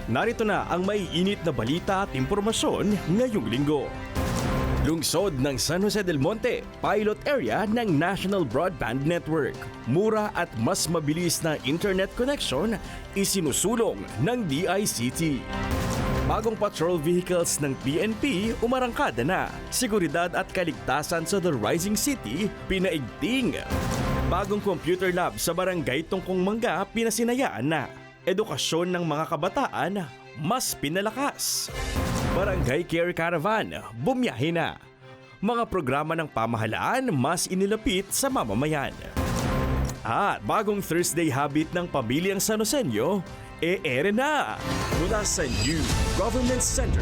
Narito na ang maiinit na balita at impormasyon ngayong linggo. Lungsod ng San Jose del Monte, pilot area ng National Broadband Network. Mura at mas mabilis na internet connection isinusulong ng DICT. Bagong patrol vehicles ng PNP umarangkada na. Seguridad at kaligtasan sa The Rising City pinaigting. Bagong computer lab sa barangay Tungkong Mangga pinasinayaan na. Edukasyon ng mga kabataan mas pinalakas. Barangay Care Caravan bumiyahe na. Mga programa ng pamahalaan mas inilapit sa mamamayan. At bagong Thursday habit ng pamilyang San Joseño, ere na mula sa New Government Center.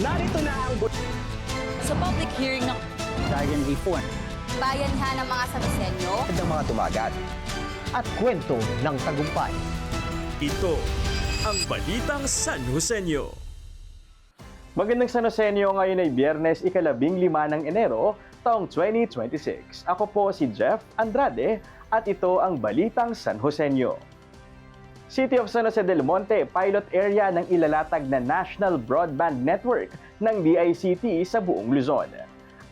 Narito na ang Sa public hearing ng Dayan Reform Bayanhan ng mga Sanoseño, ng mga tumagat at kwento ng tagumpay. Ito ang Balitang San Joseño. Magandang San Joseño, ngayon ay Biyernes, ika-15 ng Enero, taong 2026. Ako po si Jeff Andrade at ito ang Balitang San Joseño. City of San Jose del Monte, pilot area ng ilalatag na National Broadband Network ng DICT sa buong Luzon.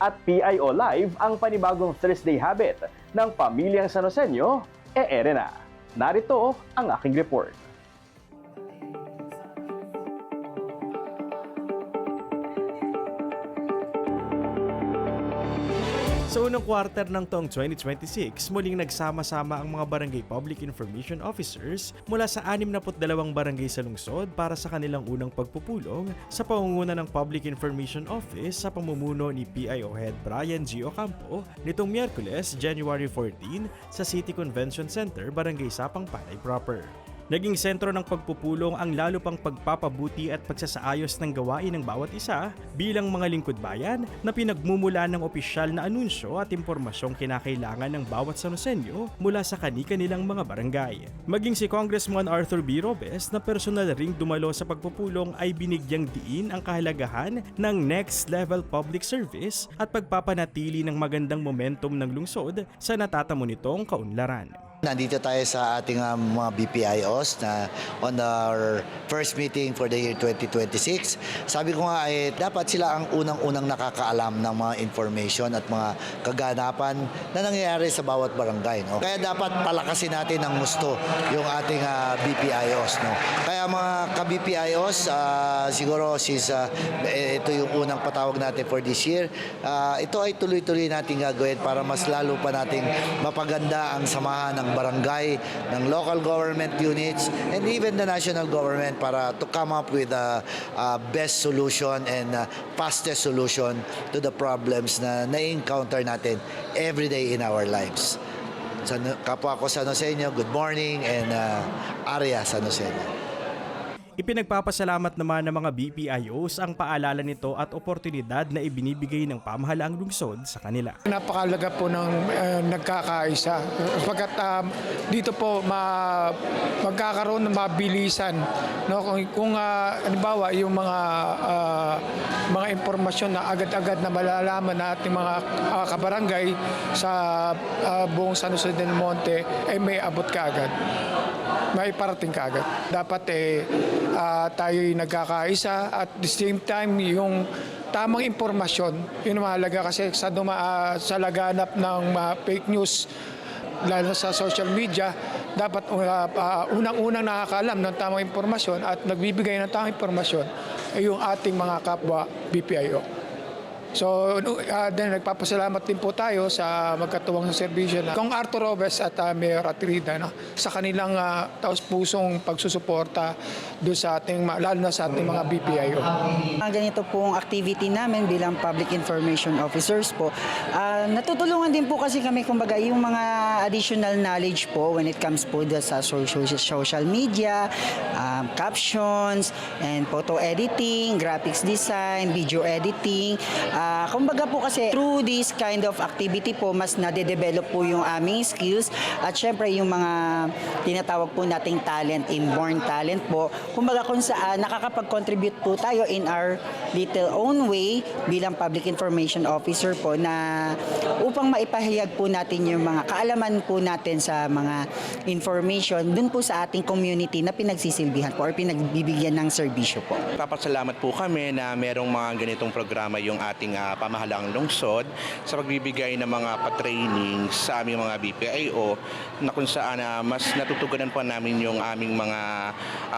At PIO Live ang panibagong Thursday habit ng pamilyang San Joseño, ere na. Narito ang aking report. Sa unang quarter ng taong 2026, muling nagsama-sama ang mga Barangay Public Information Officers mula sa 62 barangay sa lungsod para sa kanilang unang pagpupulong sa pangunguna ng Public Information Office sa pamumuno ni PIO Head Brian G. Ocampo nitong Miyerkules, January 14 sa City Convention Center, Barangay Sapang Panay Proper. Naging sentro ng pagpupulong ang lalo pang pagpapabuti at pagsasaayos ng gawain ng bawat isa bilang mga lingkod bayan na pinagmumula ng opisyal na anunsyo at impormasyong kinakailangan ng bawat Sanoseño mula sa kani-kanilang mga barangay. Maging si Congressman Arthur B. Robes na personal ring dumalo sa pagpupulong ay binigyang diin ang kahalagahan ng next level public service at pagpapanatili ng magandang momentum ng lungsod sa natatamo nitong kaunlaran. Nandito tayo sa ating mga BPIOs na on our first meeting for the year 2026. Sabi ko nga dapat sila ang unang-unang nakakaalam ng mga information at mga kaganapan na nangyayari sa bawat barangay. No? Kaya dapat palakasin natin ng gusto yung ating BPIOs. No? Kaya mga ka-BPIOs, siguro ito yung unang patawag natin for this year. Ito ay tuloy-tuloy natin gagawin para mas lalo pa nating mapaganda ang samahan ng barangay, ng local government units, and even the national government para to come up with a best solution and fastest solution to the problems na na-encounter natin every day in our lives. Kapwa ko San Joseño, good morning, and Area San Joseño. Ipinagpapasalamat naman ng mga BPIOs ang paalala nito at oportunidad na ibinibigay ng pamahalaang lungsod sa kanila. Napakalaga po ng nagkakaisa. Sapagkat dito po magkakaroon ng mabilisan. No? Kung halimbawa yung mga impormasyon na agad-agad na malalaman na ating mga kabarangay sa buong San Jose del Monte ay may abot kaagad. May parating kaagad. Dapat tayo'y nagkakaisa at the same time yung tamang impormasyon, yun mahalaga kasi sa laganap ng fake news lalo sa social media, dapat unang-unang nakakaalam ng tamang impormasyon at nagbibigay ng tamang impormasyon ay yung ating mga kapwa BPIO. So, nagpapasalamat din po tayo sa magkatuwang ng serbisyo na Kong Arthur Robes at Mayor Atrida sa kanilang taos-pusong pagsusuporta doon sa ating, lalo na sa ating mga BPIO. Ganito pong activity namin bilang public information officers po. Natutulungan din po kasi kami kumbaga yung mga additional knowledge po when it comes po sa social media, captions and photo editing, graphics design, video editing. Kumbaga po kasi through this kind of activity po, mas nade-develop po yung aming skills at syempre yung mga tinatawag po nating talent, inborn talent po. Kumbaga kung saan nakakapag-contribute po tayo in our little own way bilang public information officer po na upang maipahayag po natin yung mga kaalaman po natin sa mga information dun po sa ating community na pinagsisilbihan po or pinagbibigyan ng serbisyo po. Papasalamat po kami na merong mga ganitong programa yung ating pamahalaang lungsod sa pagbibigay ng mga pa-training sa aming mga BPIO na kung saan mas natutugunan po namin yung aming mga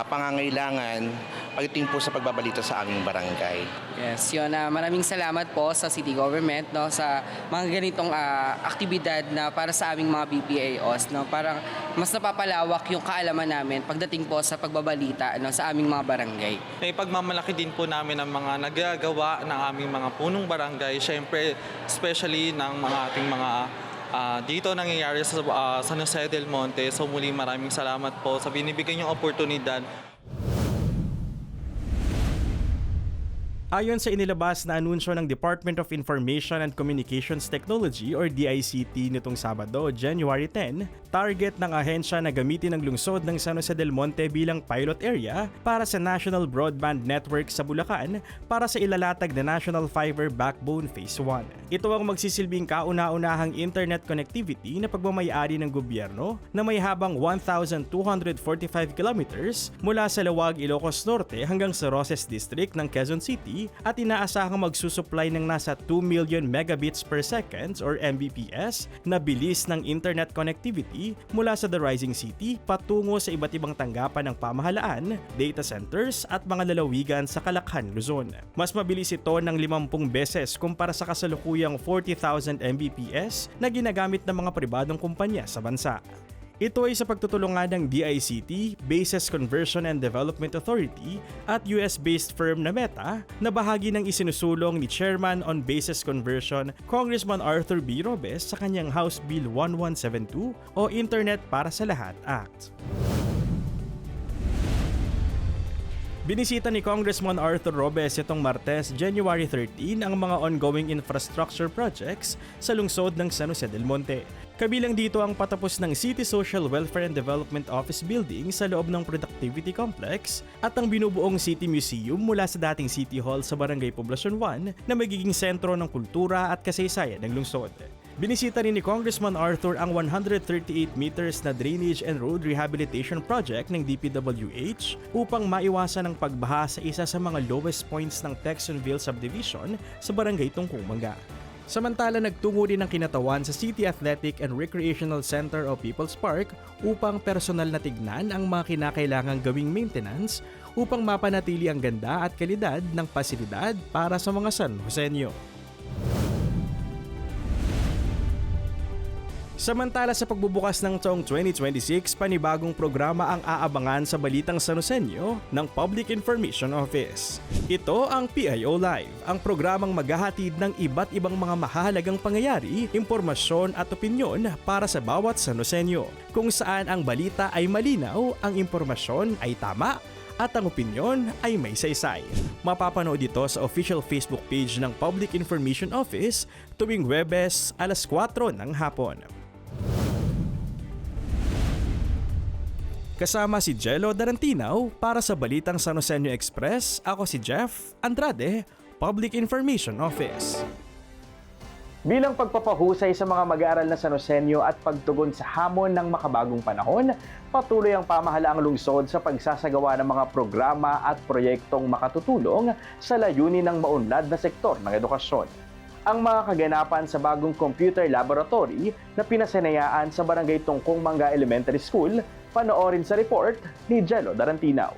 pangangailangan pagdating po sa pagbabalita sa aming barangay. Yes, yun. Maraming salamat po sa city government no, sa mga ganitong aktibidad na para sa aming mga BPIOs. No, parang mas napapalawak yung kaalaman namin pagdating po sa pagbabalita no, sa aming mga barangay. Pagmamalaki din po namin ang mga nagagawa ng aming mga punong barangay, syempre especially ng mga ating mga dito nangyayari sa San Jose del Monte. So muli maraming salamat po sa binibigay niyong oportunidad. Ayon sa inilabas na anunsyo ng Department of Information and Communications Technology or DICT nitong Sabado, January 10, target ng ahensya na gamitin ang lungsod ng San Jose del Monte bilang pilot area para sa National Broadband Network sa Bulacan para sa ilalatag na National Fiber Backbone Phase 1. Ito ang magsisilbing kauna-unahang internet connectivity na pagmamayari ng gobyerno na may habang 1,245 kilometers mula sa Lawag, Ilocos Norte hanggang sa Roces District ng Quezon City at inaasahang magsusupply ng nasa 2 million megabits per second or Mbps na bilis ng internet connectivity mula sa The Rising City patungo sa iba't ibang tanggapan ng pamahalaan, data centers at mga lalawigan sa Calakhan, Luzon. Mas mabilis ito ng 50 beses kumpara sa kasalukuyang 40,000 Mbps na ginagamit ng mga pribadong kumpanya sa bansa. Ito ay sa pagtutulungan ng DICT, Bases Conversion and Development Authority at US-based firm na Meta na bahagi ng isinusulong ni Chairman on Bases Conversion Congressman Arthur B. Robes sa kanyang House Bill 1172 o Internet para sa Lahat Act. Binisita ni Congressman Arthur Robes itong Martes, January 13 ang mga ongoing infrastructure projects sa lungsod ng San Jose del Monte. Kabilang dito ang patapos ng City Social Welfare and Development Office Building sa loob ng Productivity Complex at ang binubuong City Museum mula sa dating City Hall sa Barangay Poblacion 1 na magiging sentro ng kultura at kasaysayan ng lungsod. Binisita rin ni Congressman Arthur ang 138 meters na drainage and road rehabilitation project ng DPWH upang maiwasan ang pagbaha sa isa sa mga lowest points ng Texonville Subdivision sa Barangay Tungkong Mangga. Samantala, nagtungo rin ng kinatawan sa City Athletic and Recreational Center o People's Park upang personal na tignan ang mga kinakailangang gawing maintenance upang mapanatili ang ganda at kalidad ng pasilidad para sa mga San Joseño. Samantala sa pagbubukas ng taong 2026, panibagong programa ang aabangan sa Balitang San Joseño ng Public Information Office. Ito ang PIO Live, ang programang maghahatid ng iba't ibang mga mahahalagang pangyayari, impormasyon at opinyon para sa bawat San Joseño, kung saan ang balita ay malinaw, ang impormasyon ay tama, at ang opinyon ay may saysay. Mapapanood ito sa official Facebook page ng Public Information Office tuwing Huwebes alas 4 ng hapon. Kasama si Jello Darantinaw para sa Balitang San Joseño Express, ako si Jeff Andrade, Public Information Office. Bilang pagpapahusay sa mga mag-aaral na San Joseño at pagtugon sa hamon ng makabagong panahon, patuloy ang pamahalaang lungsod sa pagsasagawa ng mga programa at proyektong makatutulong sa layunin ng maunlad na sektor ng edukasyon. Ang mga kaganapan sa bagong computer laboratory na pinasanayaan sa Barangay Tungkong Mangga Elementary School, panoorin sa report ni Jello Darantinaw.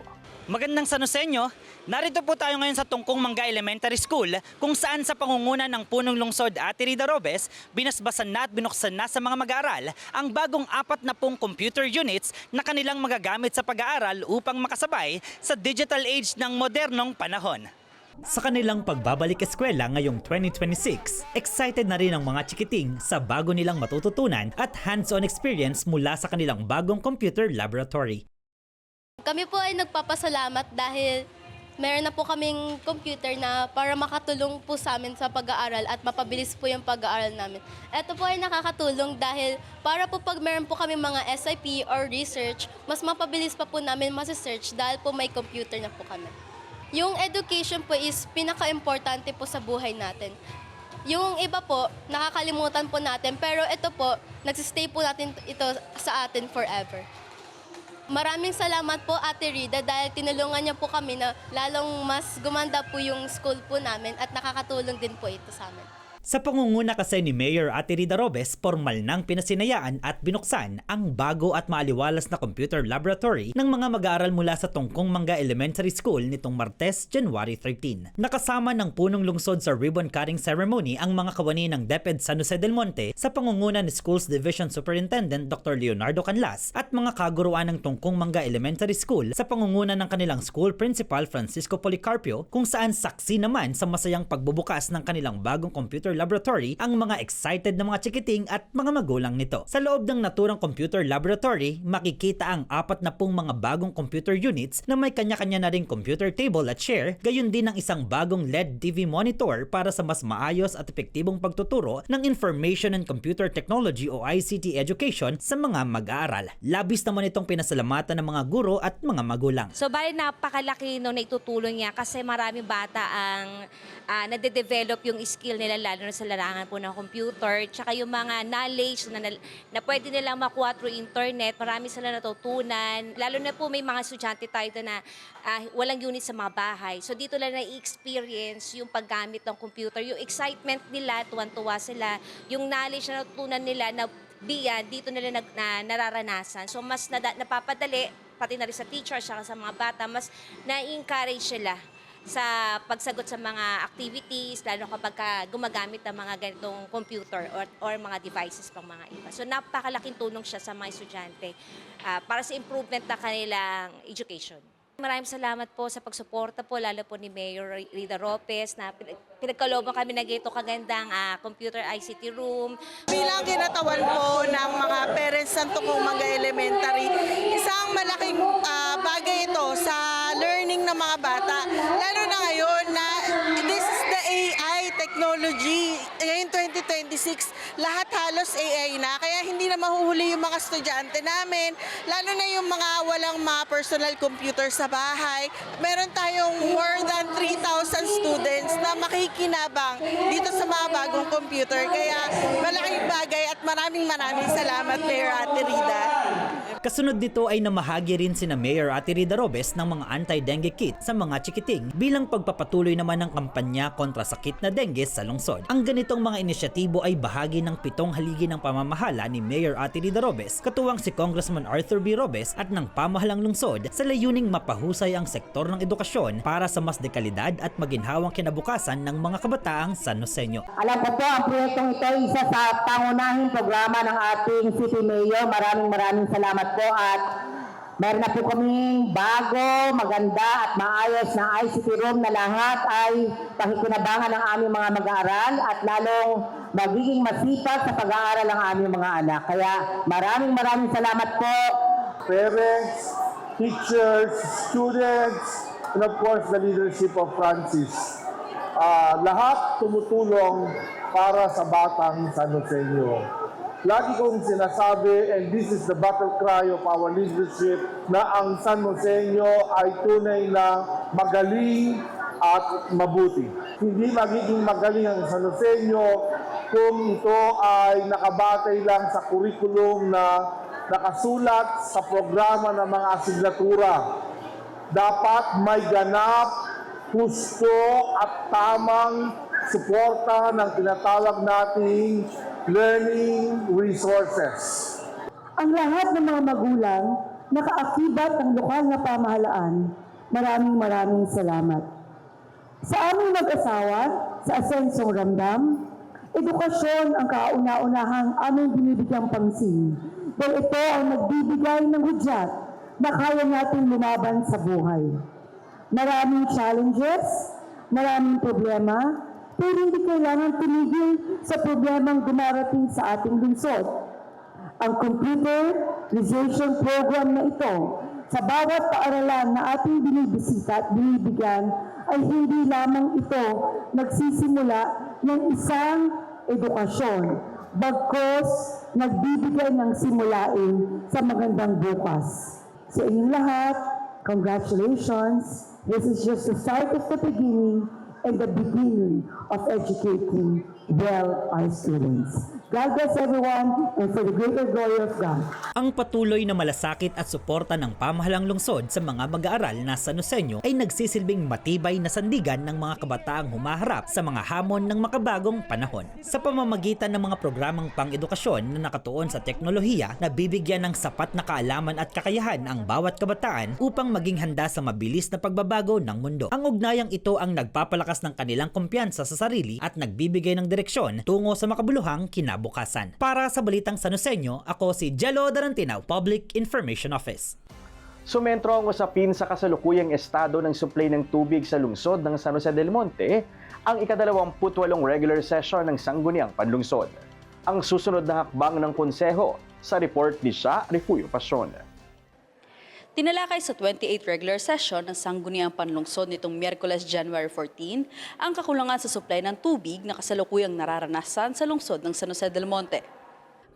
Magandang San Joseño, narito po tayo ngayon sa Tungkong Mangga Elementary School kung saan sa pangunguna ng punong lungsod Ate Rida Robes, binasbasan na at binuksan na sa mga mag-aaral ang bagong 40 computer units na kanilang magagamit sa pag-aaral upang makasabay sa digital age ng modernong panahon. Sa kanilang pagbabalik eskwela ngayong 2026, excited na rin ang mga chikiting sa bago nilang matututunan at hands-on experience mula sa kanilang bagong computer laboratory. Kami po ay nagpapasalamat dahil meron na po kaming computer na para makatulong po sa amin sa pag-aaral at mapabilis po yung pag-aaral namin. Ito po ay nakakatulong dahil para po pag meron po kami mga SIP or research, mas mapabilis pa po namin masisearch dahil po may computer na po kami. Yung education po is pinaka-importante po sa buhay natin. Yung iba po, nakakalimutan po natin, pero ito po, nagsistay po natin ito sa atin forever. Maraming salamat po Ate Rida dahil tinulungan niya po kami na lalong mas gumanda po yung school po namin at nakakatulong din po ito sa amin. Sa pangunguna kasi ni Mayor Ate Rida Robes, formal nang pinasinayaan at binuksan ang bago at maaliwalas na computer laboratory ng mga mag-aaral mula sa Tungkong Mangga Elementary School nitong Martes, January 13. Nakasama ng punong lungsod sa ribbon cutting ceremony ang mga kawani ng DepEd San Jose del Monte sa pangunguna ni Schools Division Superintendent Dr. Leonardo Canlas at mga kaguruan ng Tungkong Mangga Elementary School sa pangunguna ng kanilang school principal Francisco Policarpio, kung saan saksi naman sa masayang pagbubukas ng kanilang bagong computer laboratory ang mga excited na mga chikiting at mga magulang nito. Sa loob ng naturang computer laboratory, makikita ang 40 mga bagong computer units na may kanya-kanya na ring computer table at chair, gayon din ang isang bagong LED TV monitor para sa mas maayos at epektibong pagtuturo ng Information and Computer Technology o ICT education sa mga mag-aaral. Labis naman itong pinasalamatan ng mga guro at mga magulang. So bali napakalaki no na itutulong niya kasi maraming bata ang nade-develop yung skill nila lalo na sa larangan po ng computer, tsaka yung mga knowledge na pwede nilang makuha through internet, marami sila natutunan. Lalo na po may mga estudyante tayo na walang unit sa mga bahay. So dito lang na-experience yung paggamit ng computer, yung excitement nila, tuwan-tuwa sila, yung knowledge na natutunan nila na dito nila nararanasan. So mas napapadali, pati na rin sa teachers, tsaka sa mga bata, mas na-encourage sila sa pagsagot sa mga activities, lalo kapag gumagamit ng mga ganitong computer or mga devices pang mga iba. So napakalaking tulong siya sa mga estudyante para sa improvement na kanilang education. Maraming salamat po sa pagsuporta po, lalo po ni Mayor Rida Robes na pinagkalooban kami na ganito kagandang computer ICT room. Bilang kinatawan po ng mga parents ng Tungkong Mangga Elementary, isang malaking bagay ito sa learning ng mga bata. Lalo na ngayon na this is the AI technology. Ngayon 2026, lahat halos AI na. Kaya hindi na mahuhuli yung mga estudyante namin. Lalo na yung mga walang mga personal computer sa bahay. Meron tayong more than 3,000 students na makikinabang dito sa mga bagong computer. Kaya malaking bagay at maraming salamat, Mayor Ate Rida. Kasunod dito ay namahagi rin sina Mayor Ate Rida Robes ng mga anti-dengue kit sa mga chikiting bilang pagpapatuloy naman ng kampanya kontra sakit na dengue sa lungsod. Ang ganitong mga inisyatibo ay bahagi ng 7 haligi ng pamamahala ni Mayor Ate Rida Robes, katuwang si Congressman Arthur B. Robes at ng pamahalang lungsod sa layuning mapahusay ang sektor ng edukasyon para sa mas dekalidad at maginhawang kinabukasan ng mga kabataang San Joseño. Alam ko po ang proyektong ito ay isa sa pangunahing programa ng ating City Mayor. Maraming salamat po at meron na po kaming bago, maganda at maayos na ICT room na lahat ay pakikinabangan ng aming mga mag-aaral at lalong magiging masipag sa pag-aaral ng aming mga anak. Kaya maraming salamat po. Parents, teachers, students, and of course the leadership of Francis. Lahat tumutulong para sa batang San Joseño. Lagi kong sinasabi, and this is the battle cry of our leadership, na ang San Joseño ay tunay na magaling at mabuti. Hindi magiging magaling ang San Joseño kung ito ay nakabatay lang sa kurikulum na nakasulat sa programa ng mga asignatura. Dapat may ganap, husto at tamang suporta ng tinatawag nating learning resources. Ang lahat ng mga magulang nakaakibat ang lokal na pamahalaan. Maraming salamat. Sa aming mag-asawa, sa Asensong Ramdam, edukasyon ang kauna-unahang aming binibigyang pansin. Dahil ito ang nagbibigay ng hudyat na kaya natin lumaban sa buhay. Maraming challenges, maraming problema, pero hindi kailangan tumigil sa problemang dumarating sa ating lungsod. Ang computerization program na ito Sa bawat paaralan na ating binibisita at binibigyan ay hindi lamang ito nagsisimula ng isang edukasyon, bagkos nagbibigay ng simulain sa magandang bukas. Sa inyong lahat, congratulations. This is just the start of the beginning and the beginning of educating well our students. God bless everyone and for the greater glory of God. Ang patuloy na malasakit at suporta ng pamahalang lungsod sa mga mag-aaral na Sanoseño ay nagsisilbing matibay na sandigan ng mga kabataang humaharap sa mga hamon ng makabagong panahon. Sa pamamagitan ng mga programang pang-edukasyon na nakatuon sa teknolohiya na bibigyan ng sapat na kaalaman at kakayahan ang bawat kabataan upang maging handa sa mabilis na pagbabago ng mundo. Ang ugnayang ito ang nagpapalakas ng kanilang kumpiyansa sa sarili at nagbibigay ng direksyon tungo sa makabuluhang kinabukasan. Para sa Balitang Sanoseño, ako si Jello Darantinaw, Public Information Office. Sumentro ang usapin sa kasalukuyang estado ng supply ng tubig sa lungsod ng San Jose del Monte, ang ika-28 regular session ng Sangguniang Panlungsod. Ang susunod na hakbang ng konseho sa report ni Sha Refugio Pasion. Tinalakay sa 28th regular session ng Sangguniang Panlungsod nitong Miyerkules, January 14, ang kakulangan sa supply ng tubig na kasalukuyang nararanasan sa lungsod ng San Jose del Monte.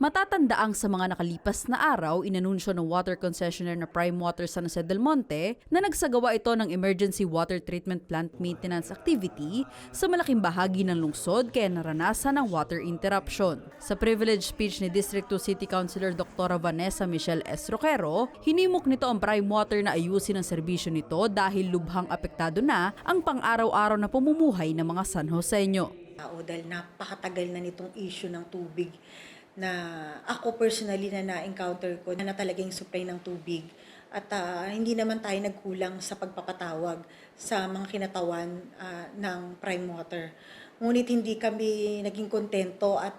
Matatandaang sa mga nakalipas na araw, inanunsyo ng water concessionaire na Prime Water San Jose del Monte na nagsagawa ito ng emergency water treatment plant maintenance activity sa malaking bahagi ng lungsod kaya naranasan ang water interruption. Sa privilege speech ni District 2 City Councilor Dr. Vanessa Michelle S. Roquero, hinimok nito ang Prime Water na ayusin ang serbisyo nito dahil lubhang apektado na ang pang-araw-araw na pamumuhay ng mga San Joseño. Dahil napakatagal na nitong issue ng tubig na ako personally na na-encounter ko na talagang supply ng tubig at hindi naman tayo nagkulang sa pagpapatawag sa mga kinatawan ng Prime Water. Ngunit hindi kami naging kontento at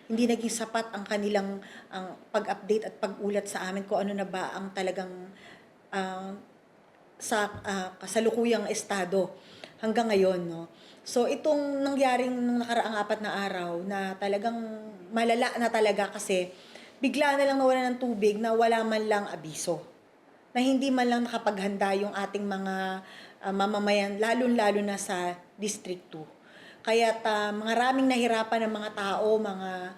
hindi naging sapat ang kanilang pag-update at pag-ulat sa amin kung ano na ba ang talagang sa kasalukuyang estado hanggang ngayon, no? So itong nangyaring nung nakaraang 4 na araw na talagang malala na talaga kasi bigla na lang nawala ng tubig na wala man lang abiso. Na hindi man lang nakapaghanda yung ating mga mamamayan, lalo-lalo na sa District 2. Kaya maraming nahirapan ng mga tao, mga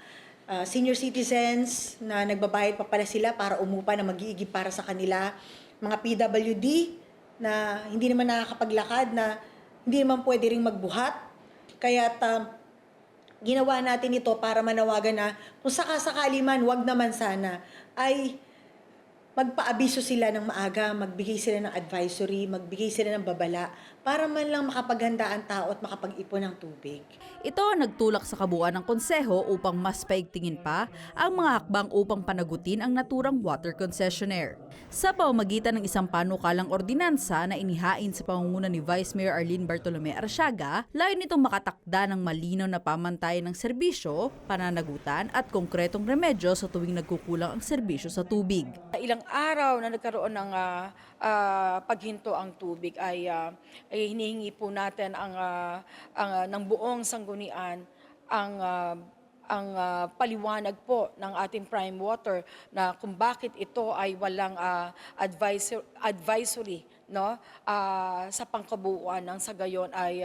senior citizens na nagbabayad pa pala sila para umupa na mag-iigib para sa kanila, mga PWD na hindi naman nakakapaglakad, na hindi naman pwede ring magbuhat. Kaya ginawa natin ito para manawagan na kung sakasakali man, wag naman sana, ay magpaabiso sila ng maaga, magbigay sila ng advisory, magbigay sila ng babala para man lang makapaghanda ang tao at makapag-ipon ng tubig. Ito ang nagtulak sa kabuuan ng konseho upang mas paigtingin pa ang mga hakbang upang panagutin ang naturang water concessionaire. Sa pamamagitan ng isang panukalang ordinansa na inihain sa pamumuno ni Vice Mayor Arlene Bartolome Arsiaga, layon nitong makatakda ng malinaw na pamantayan ng serbisyo, pananagutan at konkretong remedyo sa tuwing nagkukulang ang serbisyo sa tubig. Ilang araw na nagkaroon ng paghinto ang tubig ay hinihingi po natin ng buong sanggunian ang paliwanag po ng ating Prime Water na kung bakit ito ay walang advisory, no, sa pangkabuuan ng sa gayon ay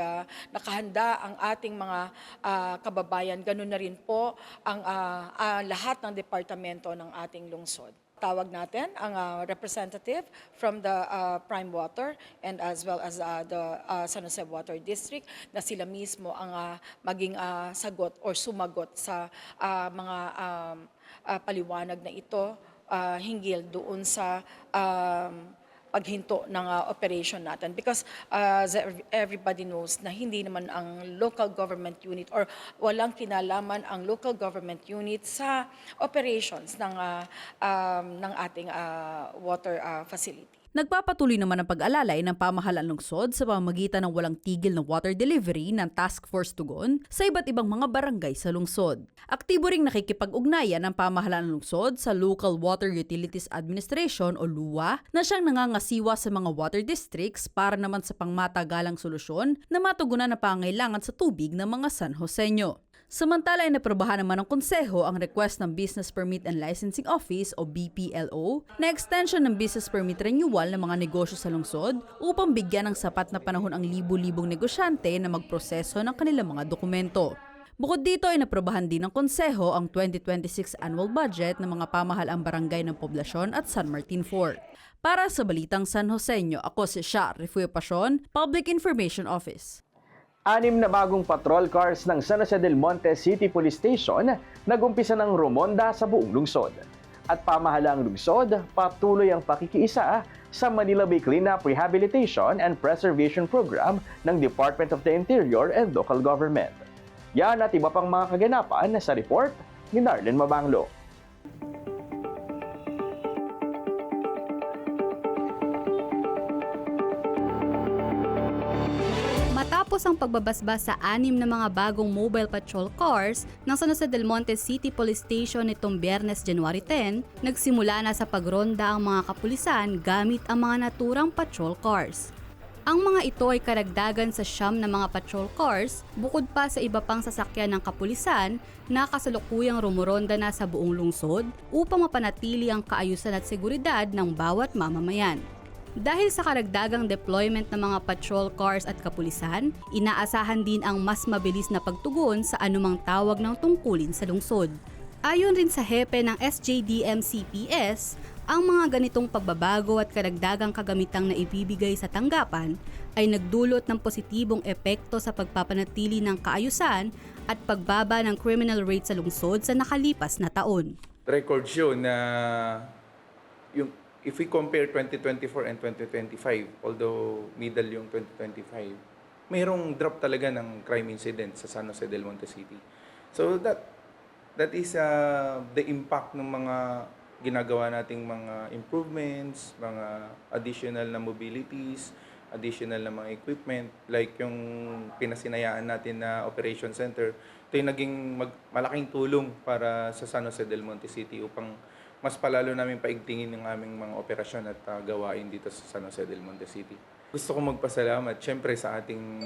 nakahanda ang ating mga kababayan. Ganun na rin po ang lahat ng departamento ng ating lungsod. Tawag natin ang representative from the Prime Water and as well as the San Jose Water District na sila mismo ang maging sagot or sumagot sa mga paliwanag na ito hinggil doon sa paghinto ng operation natin. Because everybody knows na hindi naman ang local government unit or walang kinalaman ang local government unit sa operations ng ating water facility. Nagpapatuloy naman ang pag-alalay ng pamahalaan lungsod sa pamamagitan ng walang tigil na water delivery ng Task Force Tugon sa iba't ibang mga barangay sa lungsod. Aktibo ring nakikipag-ugnayan ng pamahalaan lungsod sa Local Water Utilities Administration o LUA na siyang nangangasiwa sa mga water districts para naman sa pangmatagalang solusyon na matugunan na pangailangan sa tubig ng mga San Joseño. Samantala ay naprobahan naman ng konseho ang request ng Business Permit and Licensing Office o BPLO na extension ng business permit renewal ng mga negosyo sa lungsod upang bigyan ng sapat na panahon ang libu-libong negosyante na magproseso ng kanilang mga dokumento. Bukod dito ay naprobahan din ng konseho ang 2026 annual budget ng mga pamahalaang barangay ng poblasyon at San Martin Fort. Para sa Balitang San Joseño, ako si Shar Refugio Pasion, Public Information Office. 6 na bagong patrol cars ng San Jose del Monte City Police Station nag-umpisa ng rumonda sa buong lungsod. At pamahalaang lungsod, patuloy ang pakikiisa sa Manila Bay Cleanup Rehabilitation and Preservation Program ng Department of the Interior and Local Government. Yan at iba pang mga kaganapan sa report ni Darlene Mabanglo. Matapos ang pagbabasbas sa 6 na mga bagong mobile patrol cars ng San Jose del Monte City Police Station nitong Biyernes, January 10, nagsimula na sa pagronda ang mga kapulisan gamit ang mga naturang patrol cars. Ang mga ito ay karagdagan sa 9 na mga patrol cars bukod pa sa iba pang sasakyan ng kapulisan na kasalukuyang rumoronda na sa buong lungsod upang mapanatili ang kaayusan at seguridad ng bawat mamamayan. Dahil sa karagdagang deployment ng mga patrol cars at kapulisan, inaasahan din ang mas mabilis na pagtugon sa anumang tawag ng tungkulin sa lungsod. Ayon rin sa hepe ng SJDM-CPS, ang mga ganitong pagbabago at karagdagang kagamitang na ibibigay sa tanggapan ay nagdulot ng positibong epekto sa pagpapanatili ng kaayusan at pagbaba ng criminal rate sa lungsod sa nakalipas na taon. Record show na if we compare 2024 and 2025, although middle yung 2025, mayroong drop talaga ng crime incident sa San Jose del Monte City. So that is the impact ng mga ginagawa nating mga improvements, mga additional na mobilities, additional na mga equipment, like yung pinasinayaan natin na operation center. Ito yung naging malaking tulong para sa San Jose del Monte City upang mas palalo namin paigtingin ng aming mga operasyon at gawain dito sa San Jose del Monte City. Gusto ko magpasalamat syempre sa ating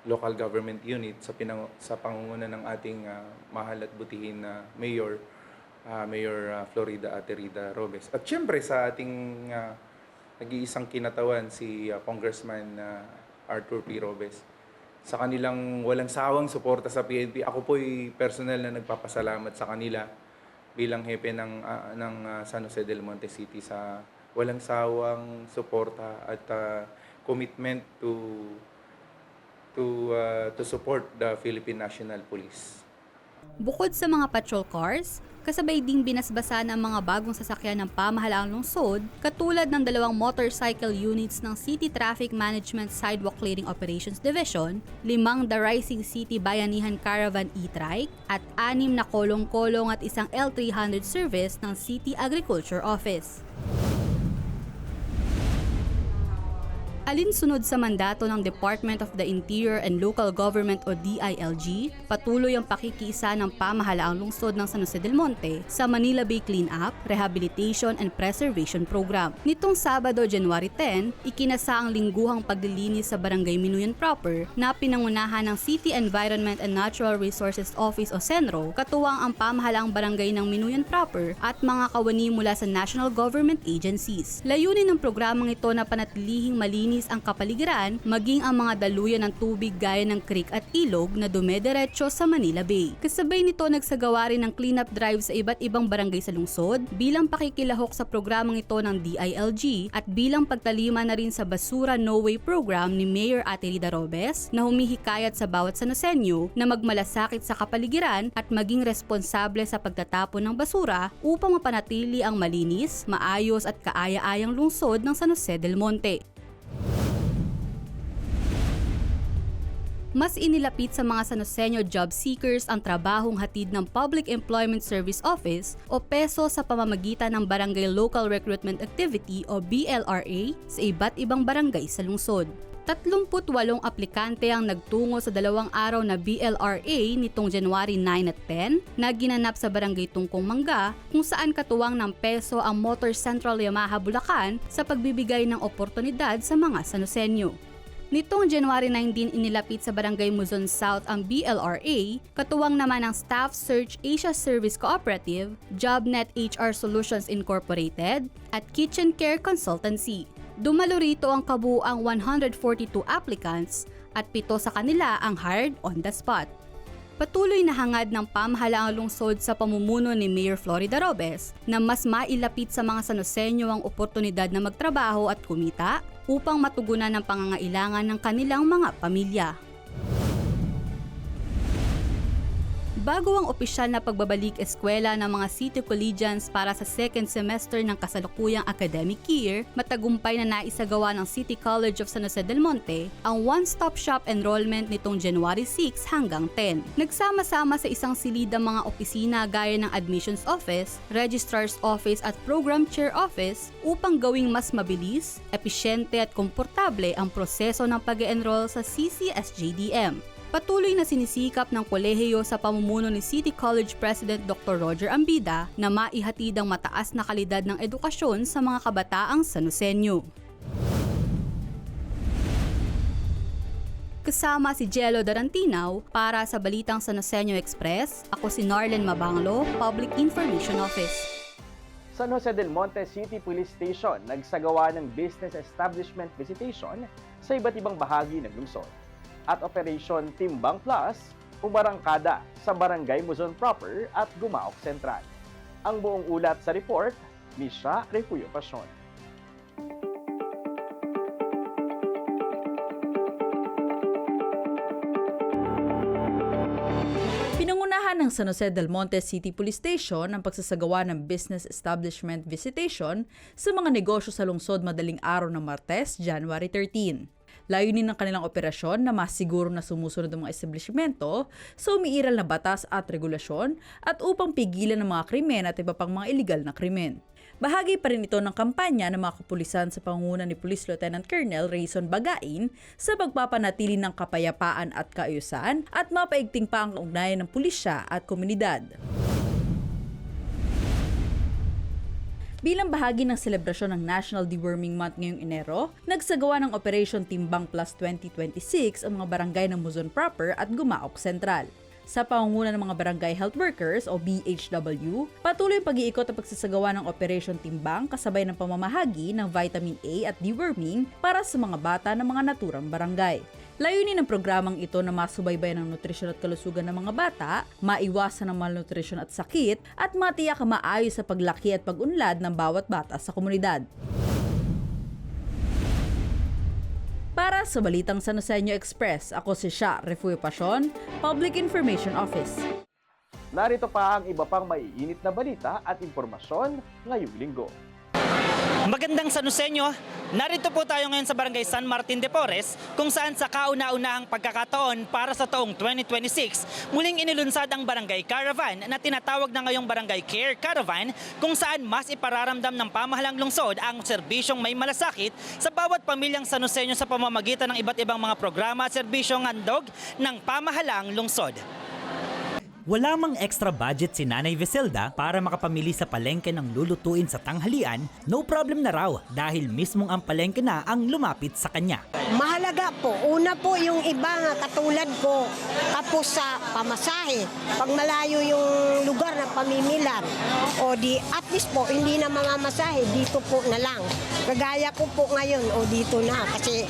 local government unit sa pangunguna ng ating mahal at butihin na Mayor Florida Aterida Robes. At syempre sa ating nag-iisang kinatawan si Congressman Arthur P. Robes. Sa kanilang walang sawang suporta sa PNP, ako po'y personal na nagpapasalamat sa kanila bilang hepe ng San Jose del Monte City sa walang sawang suporta at commitment to support the Philippine National Police. Bukod sa mga patrol cars, kasabay ding binasbasan ang mga bagong sasakyan ng pamahalaang lungsod katulad ng 2 motorcycle units ng City Traffic Management Sidewalk Clearing Operations Division, 5 The Rising City Bayanihan Caravan e-trike at 6 na kolong-kolong at isang L300 service ng City Agriculture Office. Alinsunod sa mandato ng Department of the Interior and Local Government o DILG, patuloy ang pakikiisa ng pamahalaang lungsod ng San Jose del Monte sa Manila Bay Cleanup, Rehabilitation and Preservation Program. Nitong Sabado, January 10, ikinasa ang lingguhang paglilinis sa Barangay Minuyan Proper na pinangunahan ng City Environment and Natural Resources Office o CENRO, katuwang ang pamahalaang barangay ng Minuyan Proper at mga kawani mula sa national government agencies. Layunin ng programang ito na panatilihing malinis ang kapaligiran, maging ang mga daluyan ng tubig gaya ng creek at ilog na dumediretso sa Manila Bay. Kasabay nito nagsagawa rin ng cleanup drive sa iba't ibang barangay sa lungsod bilang pakikilahok sa programang ito ng DILG at bilang pagtalima na rin sa Basura No Way program ni Mayor Aterida Robes na humihikayat sa bawat Sanoseño na magmalasakit sa kapaligiran at maging responsable sa pagtatapon ng basura upang mapanatili ang malinis, maayos at kaaya-ayang lungsod ng San Jose del Monte. Mas inilapit sa mga Sanoseño job seekers ang trabahong hatid ng Public Employment Service Office o PESO sa pamamagitan ng Barangay Local Recruitment Activity o BLRA sa iba't ibang barangay sa lungsod. 38 aplikante ang nagtungo sa 2 araw na BLRA nitong January 9 at 10 na ginanap sa Barangay Tungkong Mangga kung saan katuwang ng PESO ang Motor Central Yamaha Bulacan sa pagbibigay ng oportunidad sa mga Sanoseño. Nitong January 19 inilapit sa Barangay Muzon South ang BLRA, katuwang naman ng Staff Search Asia Service Cooperative, JobNet HR Solutions Incorporated, at Kitchen Care Consultancy. Dumalo rito ang kabuuang 142 applicants at 7 sa kanila ang hired on the spot. Patuloy na hangad ng pamahalaang lungsod sa pamumuno ni Mayor Florida Robes na mas mailapit sa mga Sanoseño ang oportunidad na magtrabaho at kumita upang matugunan ang pangangailangan ng kanilang mga pamilya. Bago ang opisyal na pagbabalik eskwela ng mga City Collegians para sa second semester ng kasalukuyang academic year, matagumpay na naisagawa ng City College of San Jose del Monte ang one-stop shop enrollment nitong January 6 hanggang 10. Nagsama-sama sa isang silidang mga opisina gaya ng Admissions Office, Registrar's Office at Program Chair Office upang gawing mas mabilis, episyente at komportable ang proseso ng pag-enroll sa CCSJDM. Patuloy na sinisikap ng kolehiyo sa pamumuno ni City College President Dr. Roger Ambida na maihatid ang mataas na kalidad ng edukasyon sa mga kabataang Sanoseño. Kasama si Jello Darantinaw para sa Balitang Sanoseño Express, ako si Narlen Mabanglo, Public Information Office. San Jose del Monte City Police Station nagsagawa ng business establishment visitation sa iba't ibang bahagi ng lungsod. At Operation Timbang Plus, umarangkada sa Barangay Muzon Proper at Gumaok Central. Ang buong ulat sa report, Misha Refugio Pasion. Pinangunahan ng San Jose del Monte City Police Station ang pagsasagawa ng business establishment visitation sa mga negosyo sa lungsod madaling araw ng Martes, January 13. Layunin ng kanilang operasyon na masiguro na sumusunod ang mga establishmento sa umiiral na batas at regulasyon at upang pigilan ng mga krimen at iba pang mga iligal na krimen. Bahagi pa rin ito ng kampanya ng mga kapulisan sa pangunguna ni Police Lieutenant Colonel Rayson Bagain sa pagpapanatili ng kapayapaan at kaayusan at mapaigting pa ang ugnayan ng pulisya at komunidad. Bilang bahagi ng selebrasyon ng National Deworming Month ngayong Enero, nagsagawa ng Operation Timbang Plus 2026 ang mga barangay ng Muzon Proper at Gumaok Central. Sa pangunguna ng mga barangay health workers o BHW, patuloy ang pag-iikot at pagsasagawa ng Operation Timbang kasabay ng pamamahagi ng vitamin A at deworming para sa mga bata ng mga naturang barangay. Layunin ng programang ito na masubaybayan ang nutrisyon at kalusugan ng mga bata, maiwasan ang malnutrisyon at sakit, at matiyak ang maayos sa paglaki at pag-unlad ng bawat bata sa komunidad. Para sa Balitang Sanoseño Express, ako si Sha Refugio Pasion, Public Information Office. Narito pa ang iba pang maiinit na balita at impormasyon ngayong linggo. Magandang Sanoseño, narito po tayo ngayon sa Barangay San Martin de Porres kung saan sa kauna-unahang pagkakataon para sa taong 2026, muling inilunsad ang Barangay Caravan na tinatawag na ngayong Barangay Care Caravan kung saan mas ipararamdam ng pamahalang lungsod ang serbisyong may malasakit sa bawat pamilyang Sanoseño sa pamamagitan ng iba't ibang mga programa at serbisyong handog ng pamahalaang lungsod. Wala mang extra budget si Nanay Veselda para makapamili sa palengke ng lulutuin sa tanghalian, no problem na raw dahil mismong ang palengke na ang lumapit sa kanya. Mahalaga po, una po yung iba nga katulad ko, tapos sa pamasahe, pag malayo yung lugar na pamimilan, o di at least po hindi na mamamasahe, dito po na lang. Kagaya ko po ngayon, o dito na, kasi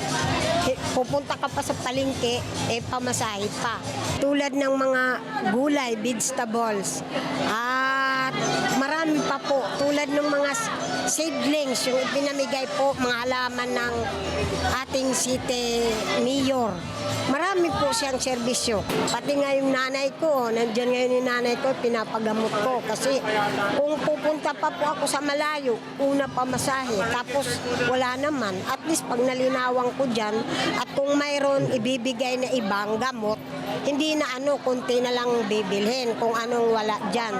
pupunta ka pa sa palengke, pamasahe pa. Tulad ng mga gulay, vegetables, at marami pa po, tulad ng mga seedlings, yung pinamigay po, mga halaman ng ating city mayor. Marami po siyang serbisyo. Pati nga yung nanay ko, nandiyan ngayon yung nanay ko, pinapagamot ko. Kasi kung pupunta pa po ako sa malayo, una pa masahe, tapos wala naman. At least pag nalinawang ko dyan, at kung mayroon ibibigay na ibang gamot, hindi na konti na lang bibilhin kung anong wala dyan.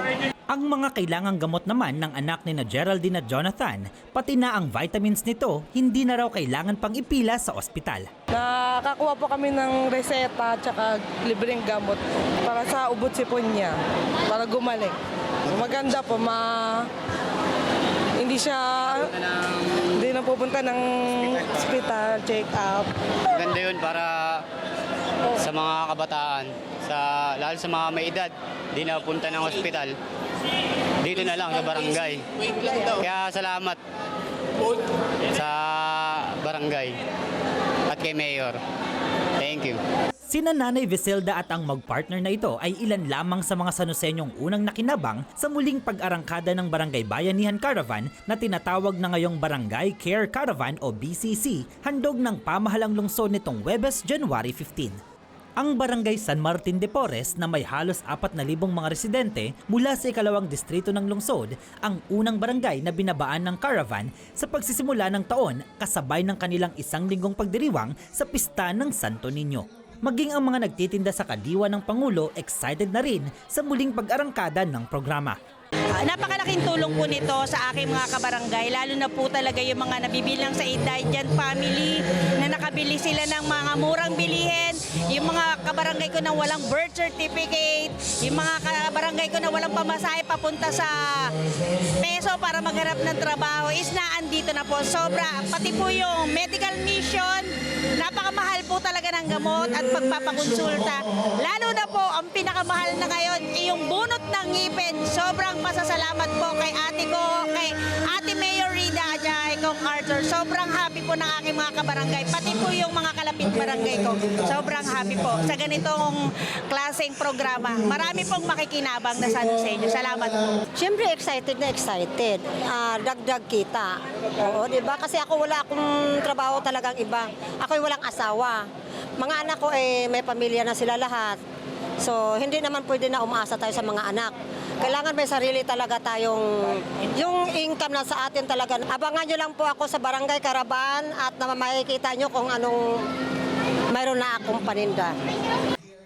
Ang mga kailangang gamot naman ng anak ni na Geraldine at Jonathan, pati na ang vitamins nito, hindi na raw kailangan pang ipila sa ospital. Nakakuha po kami ng reseta at saka libreng gamot para sa ubot sipon niya, para gumaling. Maganda po, hindi na pupunta ng hospital, check-up. Ganda yun para sa mga kabataan, lalo sa mga may edad, di na punta ng ospital. Dito na lang sa barangay. Kaya salamat sa barangay at kay Mayor. Thank you. Sina Nanay Viselda at ang magpartner na ito ay ilan lamang sa mga Sanosenyong unang nakinabang sa muling pag-arangkada ng Barangay Bayanihan Caravan na tinatawag na ngayong Barangay Care Caravan o BCC, handog ng pamahalang lungsod nitong Huwebes, January 15. Ang Barangay San Martin de Porres na may halos 4,000 mga residente mula sa ikalawang distrito ng lungsod, ang unang barangay na binabaan ng caravan sa pagsisimula ng taon kasabay ng kanilang 1 linggong pagdiriwang sa pista ng Santo Niño. Maging ang mga nagtitinda sa kadiwa ng Pangulo excited na rin sa muling pag-arangkada ng programa. Napakalaking tulong po nito sa aking mga kabarangay, lalo na po talaga yung mga nabibilang sa indigent family na nakabili sila ng mga murang bilihin, yung mga kabarangay ko na walang birth certificate, yung mga kabarangay ko na walang pamasahe papunta sa peso para maghanap ng trabaho is naandito na po. Sobra, pati po yung medical mission, napakamahal po talaga ng gamot at pagpapakonsulta. Lalo na po, ang pinakamahal na ngayon, yung bunot ng ngipin. Sobrang masasalamat po kay ate ko, kay ate Mayor Rida at kay Kong Arthur. Sobrang happy po ng aking mga kabarangay, pati po yung mga kalapit barangay ko. Sobrang happy po sa ganitong klaseng programa. Marami pong makikinabang na San Joseño. Salamat po. Siyempre excited na excited. Dagdag kita. Oo, di ba? Kasi ako wala akong trabaho talagang iba. Ako'y walang asawa. Mga anak ko may pamilya na sila lahat. So, hindi naman pwede na umaasa tayo sa mga anak. Kailangan may sarili talaga tayong, yung income na sa atin talaga. Abangan nyo lang po ako sa Barangay Caravan at makikita nyo kung anong mayroon na akong paninda.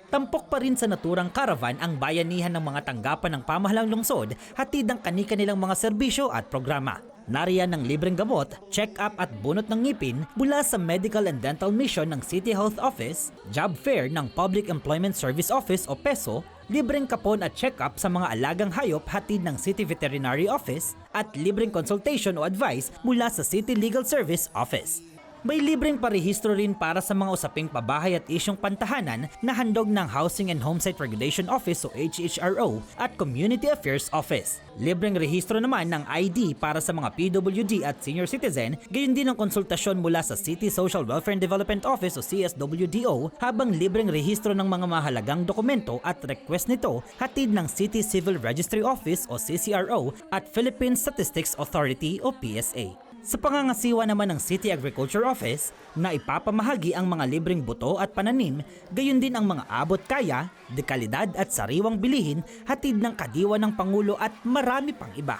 Tampok pa rin sa naturang caravan ang bayanihan ng mga tanggapan ng pamahalang lungsod, hatid ang kani-kanilang mga serbisyo at programa. Nariyan ng libreng gamot, check-up at bunot ng ngipin mula sa Medical and Dental Mission ng City Health Office, job fair ng Public Employment Service Office o PESO, libreng kapon at check-up sa mga alagang hayop hatid ng City Veterinary Office, at libreng consultation o advice mula sa City Legal Service Office. May libreng parehistro rin para sa mga usaping pabahay at isyong pantahanan na handog ng Housing and Homesite Regulation Office o HHRO at Community Affairs Office. Libreng rehistro naman ng ID para sa mga PWD at senior citizen, gayon din ang konsultasyon mula sa City Social Welfare and Development Office o CSWDO, habang libreng rehistro ng mga mahalagang dokumento at request nito hatid ng City Civil Registry Office o CCRO at Philippine Statistics Authority o PSA. Sa pangangasiwa naman ng City Agriculture Office na ipapamahagi ang mga libreng buto at pananim, gayon din ang mga abot kaya, dekalidad at sariwang bilihin hatid ng kadiwa ng Pangulo at marami pang iba.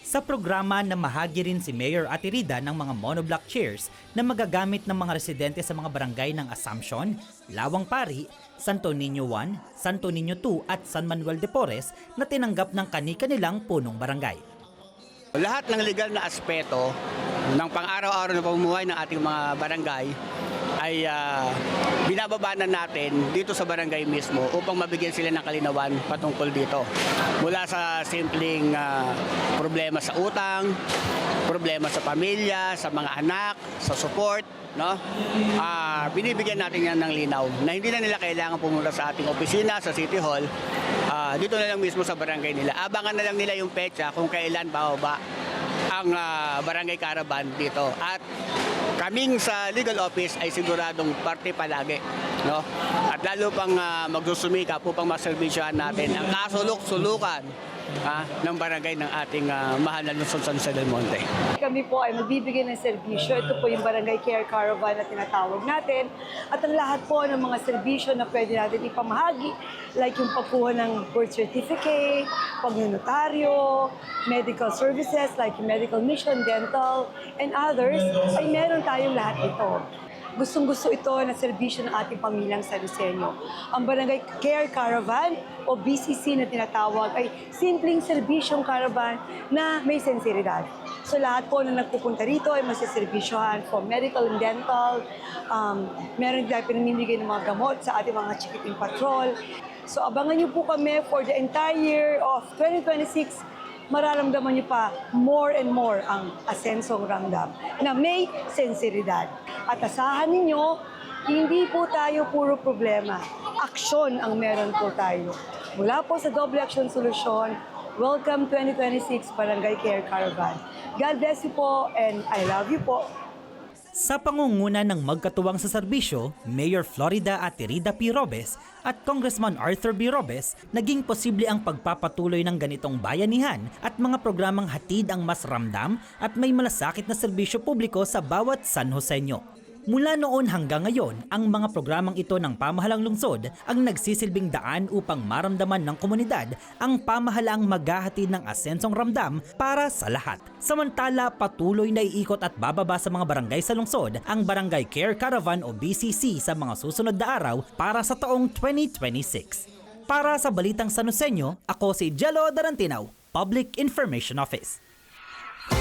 Sa programa na mahagi rin si Mayor Ate Rida ng mga monoblock chairs na magagamit ng mga residente sa mga barangay ng Assumption, Lawang Pari, Santo Niño 1, Santo Niño 2 at San Manuel de Porres na tinanggap ng kani-kanilang punong barangay. Lahat ng legal na aspeto ng pang-araw-araw na pamumuhay ng ating mga barangay ay binababaanan natin dito sa barangay mismo upang mabigyan sila ng kalinawan patungkol dito. Mula sa simpleng problema sa utang, problema sa pamilya, sa mga anak, sa support, no? Binibigyan natin yan ng linaw na hindi na nila kailangan pumunta sa ating opisina, sa City Hall. Dito na lang mismo sa barangay nila. Abangan na lang nila yung petsa kung kailan bababa ang barangay caravan dito. At kaming sa legal office ay siguradong parte palagi, no? At lalo pang magsusumika upang maservisyohan natin ang kasulok-sulukan ng barangay ng ating mahal na Luzon, San Jose del Monte. Kami po ay magbibigay ng serbisyo. Ito po yung Barangay Care Caravan na tinatawag natin. At ang lahat po ng mga serbisyo na pwede natin ipamahagi, like yung pagkuha ng birth certificate, pagnonotaryo, medical services like yung medical mission, dental, and others, ay meron tayong lahat ito. Gustong-gusto ito na serbisyo ng ating pamilyang San Joseño. Ang Barangay Care Caravan o BCC na tinatawag ay simpleng serbisyong caravan na may sensibilidad. So lahat po na nagpupunta rito ay masiservisyohan for medical and dental. Meron tayo pinamimigay ng mga gamot sa ating mga chikiting patrol. So abangan niyo po kami for the entire year of 2026. mararamdaman niyo pa more and more ang asensong ramdam na may sensibilidad. At asahan ninyo, hindi po tayo puro problema. Aksyon ang meron po tayo. Mula po sa Double Action Solusyon, welcome 2026 Barangay Care Caravan. God bless you po and I love you po. Sa pangunguna ng magkatuwang sa serbisyo, Mayor Florida Atirida P. Robes at Congressman Arthur B. Robes, naging posible ang pagpapatuloy ng ganitong bayanihan at mga programang hatid ang mas ramdam at may malasakit na serbisyo publiko sa bawat San Joseño. Mula noon hanggang ngayon, ang mga programang ito ng pamahalang lungsod ang nagsisilbing daan upang maramdaman ng komunidad ang pamahalaang maghahatid ng asensong ramdam para sa lahat. Samantala, patuloy na iikot at bababa sa mga barangay sa lungsod ang Barangay Care Caravan o BCC sa mga susunod na araw para sa taong 2026. Para sa Balitang San Joseño, ako si Jello Darantinaw, Public Information Office.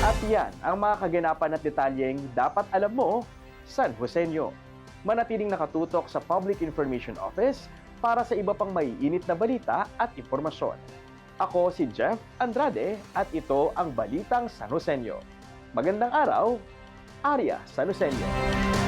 At yan ang mga kaganapan at detalyeng dapat alam mo, San Joseño. Manatiling nakatutok sa Public Information Office para sa iba pang maiinit na balita at impormasyon. Ako si Jeff Andrade at ito ang Balitang San Joseño. Magandang araw, Arya San Joseño.